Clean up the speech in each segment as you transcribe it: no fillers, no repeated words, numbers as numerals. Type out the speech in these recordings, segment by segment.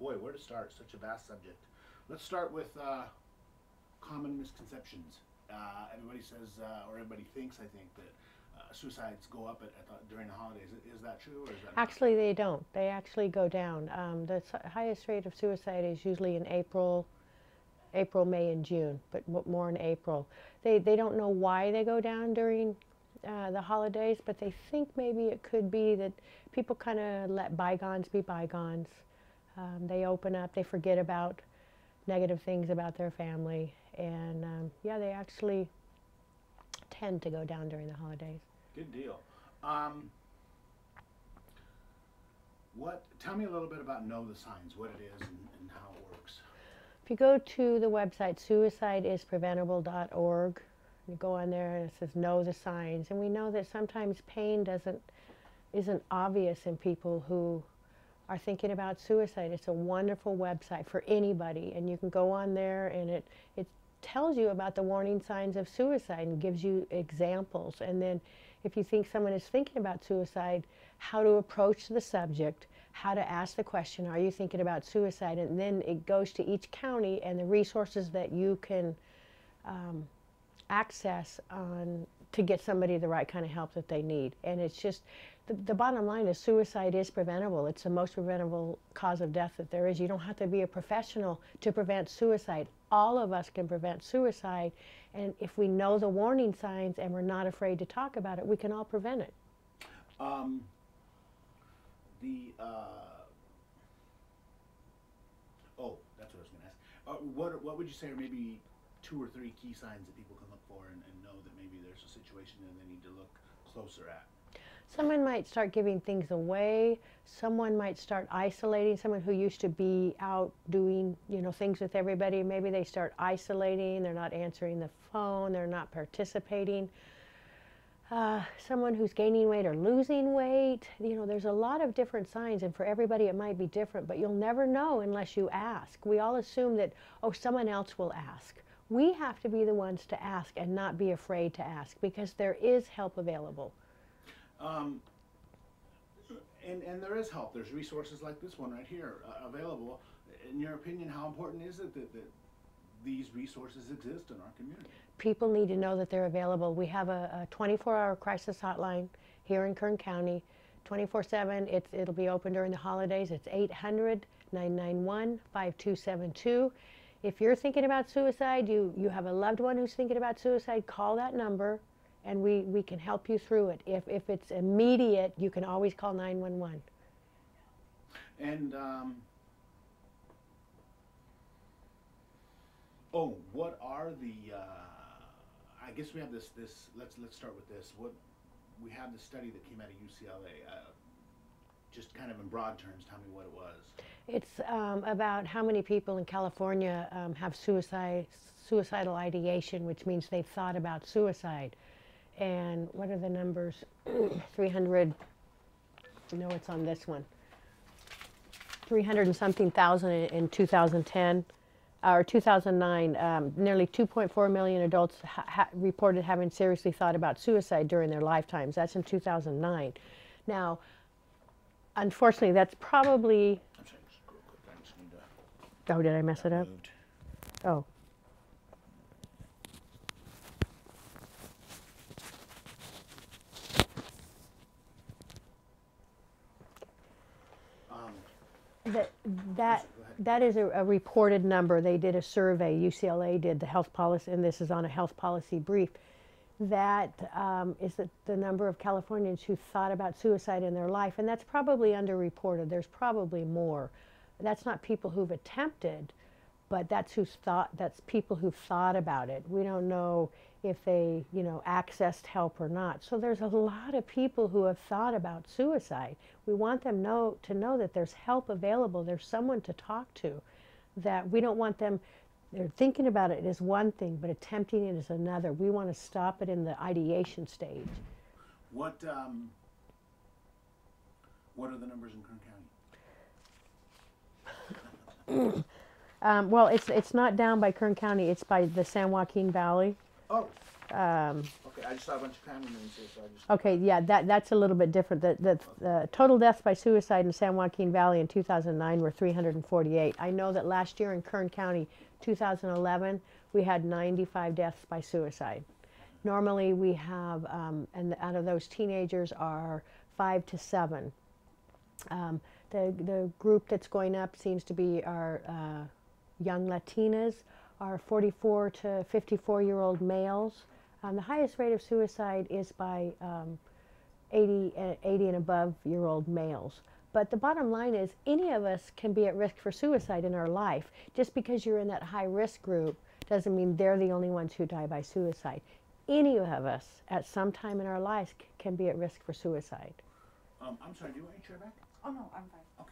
boy, where to start? Such a vast subject. Let's start with common misconceptions. Everybody says, or everybody thinks, I think, that suicides go up during the holidays. Is that true, or is that not? Actually, they don't. They actually go down. The highest rate of suicide is usually in April, May, and June, but more in April. They don't know why they go down during the holidays, but they think maybe it could be that people kind of let bygones be bygones. They open up, they forget about negative things about their family, and yeah, they actually tend to go down during the holidays. Good deal. Tell me a little bit about Know the Signs, what it is and how it works. If you go to the website suicideispreventable.org, you go on there and it says Know the Signs, and we know that sometimes pain isn't obvious in people who are thinking about suicide. It's a wonderful website for anybody, and you can go on there and it tells you about the warning signs of suicide and gives you examples. And then if you think someone is thinking about suicide, how to approach the subject, how to ask the question, are you thinking about suicide? And then it goes to each county and the resources that you can access to get somebody the right kind of help that they need. And it's just, the bottom line is suicide is preventable. It's the most preventable cause of death that there is. You don't have to be a professional to prevent suicide. All of us can prevent suicide, and if we know the warning signs and we're not afraid to talk about it, we can all prevent it. That's what I was going to ask. What would you say are maybe 2 or 3 key signs that people can look for and know that maybe there's a situation that they need to look closer at? Someone might start giving things away. Someone might start isolating. Someone who used to be out doing, things with everybody, maybe they start isolating. They're not answering the phone. They're not participating. Someone who's gaining weight or losing weight. There's a lot of different signs, and for everybody it might be different, but you'll never know unless you ask. We all assume that, someone else will ask. We have to be the ones to ask and not be afraid to ask, because there is help available. And there is help. There's resources like this one right here available. In your opinion, how important is it that these resources exist in our community? People need to know that they're available. We have a 24-hour crisis hotline here in Kern County, 24/7. It'll be open during the holidays. It's 800-991-5272. If you're thinking about suicide, you have a loved one who's thinking about suicide, call that number, and we can help you through it. If it's immediate, you can always call 911. And what are the? I guess we have this. Let's start with this. We have this study that came out of UCLA. Just kind of in broad terms, tell me what it was. It's about how many people in California have suicidal ideation, which means they've thought about suicide. And what are the numbers? 300, no, it's on this one. 300 and something thousand in 2010, or 2009. Nearly 2.4 million adults reported having seriously thought about suicide during their lifetimes. That's in 2009. Now, unfortunately, that's probably... I'm sorry, just real quick. I just need to... Oh, did I mess it up? Moved. Oh. That is a reported number. They did a survey, UCLA did, the health policy, and this is on a health policy brief. That is the number of Californians who thought about suicide in their life, and that's probably underreported. There's probably more. That's not people who've attempted, but that's people who've thought about it. We don't know if they, accessed help or not. So there's a lot of people who have thought about suicide. We want them to know that there's help available. There's someone to talk to. That we don't want them, they're thinking about it is one thing, but attempting it is another. We want to stop it in the ideation stage. What are the numbers in Kern County? Well, it's not down by Kern County. It's by the San Joaquin Valley. Oh. Okay, I just saw a bunch of family names here, so I just. Okay, yeah, that's a little bit different. The total deaths by suicide in San Joaquin Valley in 2009 were 348. I know that last year in Kern County, 2011, we had 95 deaths by suicide. Normally we have, and out of those, teenagers are 5 to 7. The group that's going up seems to be our young Latinas, our 44 to 54-year-old males. The highest rate of suicide is by 80 and above year old males. But the bottom line is any of us can be at risk for suicide in our life. Just because you're in that high risk group doesn't mean they're the only ones who die by suicide. Any of us at some time in our lives can be at risk for suicide. I'm sorry, do you want your chair back? Oh, no, I'm fine. Okay.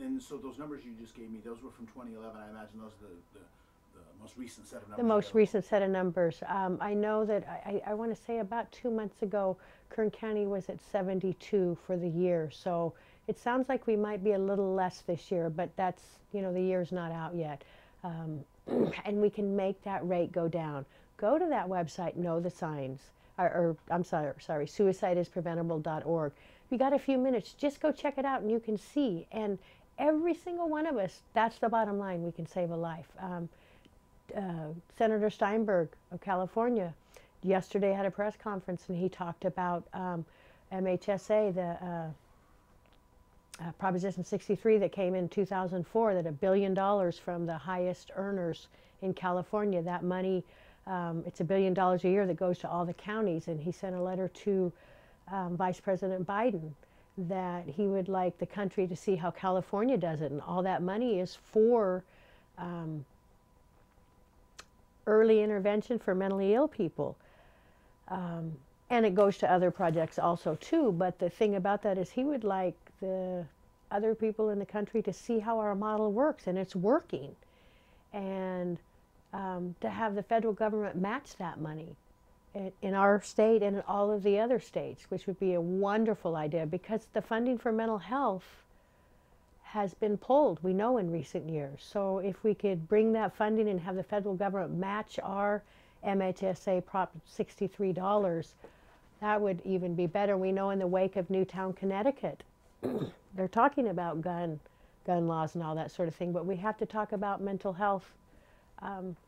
And so those numbers you just gave me, those were from 2011. I imagine those are the most recent set of numbers. The most recent set of numbers. I know that I want to say about 2 months ago, Kern County was at 72 for the year. So it sounds like we might be a little less this year, but that's, the year's not out yet. And we can make that rate go down. Go to that website, Know the Signs, or I'm sorry, suicideispreventable.org. If you got a few minutes, just go check it out and you can see. And every single one of us, that's the bottom line, we can save a life. Senator Steinberg of California yesterday had a press conference and he talked about MHSA, the Proposition 63 that came in 2004, that $1 billion from the highest earners in California, that money, it's $1 billion a year that goes to all the counties. And he sent a letter to Vice President Biden that he would like the country to see how California does it. And all that money is for early intervention for mentally ill people. And it goes to other projects also too, but the thing about that is he would like the other people in the country to see how our model works, and it's working. And to have the federal government match that money in our state and in all of the other states, which would be a wonderful idea, because the funding for mental health has been pulled, we know, in recent years. So if we could bring that funding and have the federal government match our MHSA Prop 63 dollars, that would even be better. We know in the wake of Newtown, Connecticut, they're talking about gun laws and all that sort of thing, but we have to talk about mental health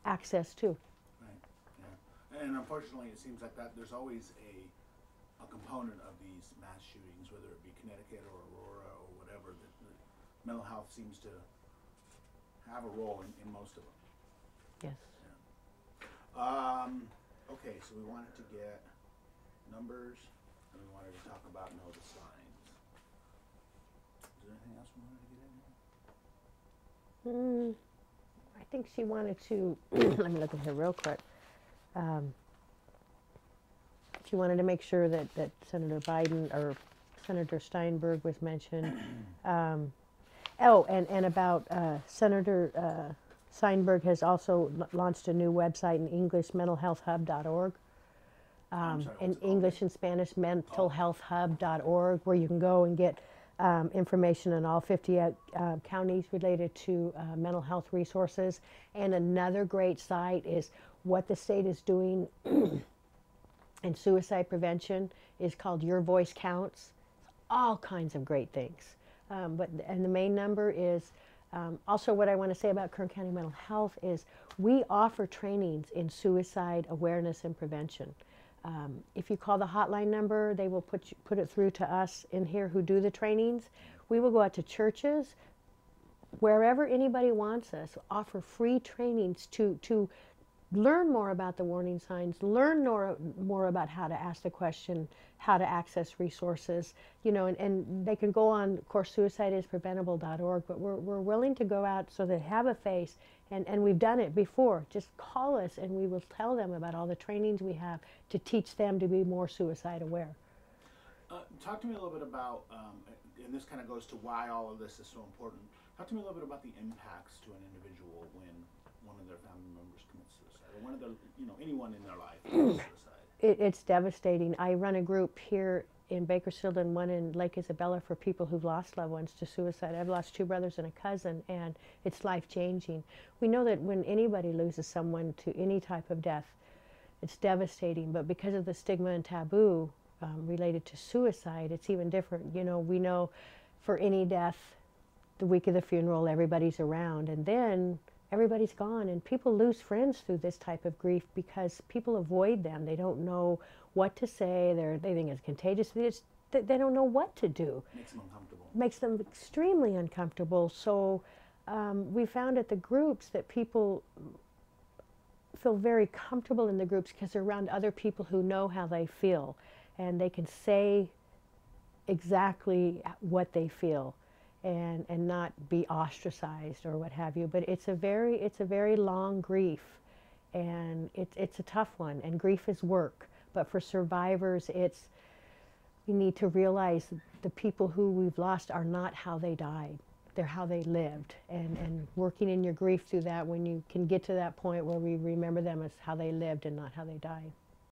access too. Right. Yeah. And unfortunately, it seems like that there's always a component of these mass shootings, whether it be Connecticut or Aurora or whatever, that mental health seems to have a role in most of them. Yes. Yeah. Okay, so we wanted to get numbers, and we wanted to talk about Know the Signs. Is there anything else we wanted to get in here? I think she wanted to, let me look at her real quick. She wanted to make sure that Senator Biden or Senator Steinberg was mentioned. And about Senator Steinberg has also launched a new website in English, mentalhealthhub.org. In English and Spanish, mentalhealthhub.org, where you can go and get information on all 50 counties related to mental health resources. And another great site is what the state is doing in suicide prevention is called Your Voice Counts. All kinds of great things. And the main number is, also what I want to say about Kern County Mental Health is we offer trainings in suicide awareness and prevention. If you call the hotline number, they will put it through to us in here who do the trainings. We will go out to churches, wherever anybody wants us, offer free trainings to learn more about the warning signs, learn more about how to ask the question, how to access resources, and they can go on, of course, suicideispreventable.org, but we're willing to go out so they have a face, and we've done it before. Just call us and we will tell them about all the trainings we have to teach them to be more suicide aware. Talk to me a little bit about, and this kind of goes to why all of this is so important, talk to me a little bit about the impacts to an individual when one of their family members commits suicide, or one of their, anyone in their life commits suicide. It's devastating. I run a group here in Bakersfield and one in Lake Isabella for people who've lost loved ones to suicide. I've lost 2 brothers and a cousin, and it's life-changing. We know that when anybody loses someone to any type of death, it's devastating, but because of the stigma and taboo related to suicide, it's even different. You know, we know for any death, the week of the funeral, everybody's around, and then everybody's gone, and people lose friends through this type of grief because people avoid them. They don't know what to say. They think it's contagious. They don't know what to do. Makes them uncomfortable. Makes them extremely uncomfortable. So we found at the groups that people feel very comfortable in the groups because they're around other people who know how they feel, and they can say exactly what they feel and not be ostracized or what have you. But it's a very long grief, and it's a tough one, and grief is work. But for survivors, you need to realize the people who we've lost are not how they died. They're how they lived, and working in your grief through that, when you can get to that point where we remember them as how they lived and not how they died.